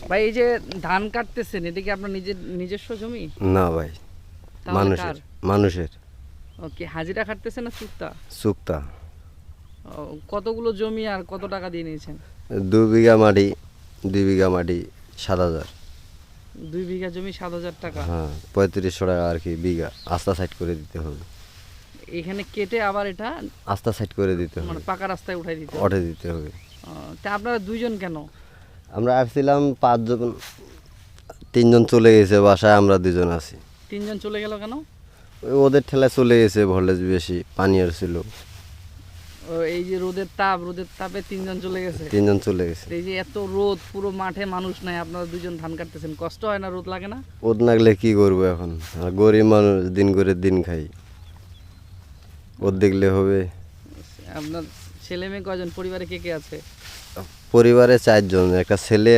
ভাই এই যে ধান কাটতেছেন এটা কি আপনার নিজস্ব জমি? না ভাই, তাহলে মানুষের কার? মানুষের ওকে, হাজিরা খাটতেছেন না চুক্তা? চুক্তা। ও, কতগুলো জমি আর কত টাকা দিয়ে নিয়েছেন? 2 বিঘা মাটি, 2 বিঘা মাটি 7,000। 2 বিঘা জমি 7,000 টাকা। হ্যাঁ, 3500 টাকা আর কি বিঘা। আস্তা সাইড করে দিতে হবে, এখানে কেটে আবার এটা আস্তা সাইড করে দিতে মানে হবে, পাকা রাস্তায় উঠাই দিতে হবে। ওঠে দিতে হবে। তা আপনারা দুইজন কেন? আমরা আসছিলাম 5 জন, 3 জন চলে গেছে বাসায়, আমরা 2 জন আছি। 3জন চলে গেল কেন? ওদের ঠেলায় চলে গেছে, ভোল্টেজ বেশি, পানি আর ছিল। ও, এই যে রোদের তাপে 3জন চলে গেছে। 3 জন চলে গেছে। এই যে এত রোদ, পুরো মাঠে মানুষ নাই, আপনারা দুইজন ধান কাটতেছেন, কষ্ট হয় না? রোদ লাগে না? ওদ নাগলে কি করবো এখন, আর গরিব মানুষ, দিন করে দিন খাই। ওদ দেখলে হবে? আপনার ছেলে মেয়ে কয়জন? পরিবারে কে কে আছে? পরিবারে 4 জন, একটা ছেলে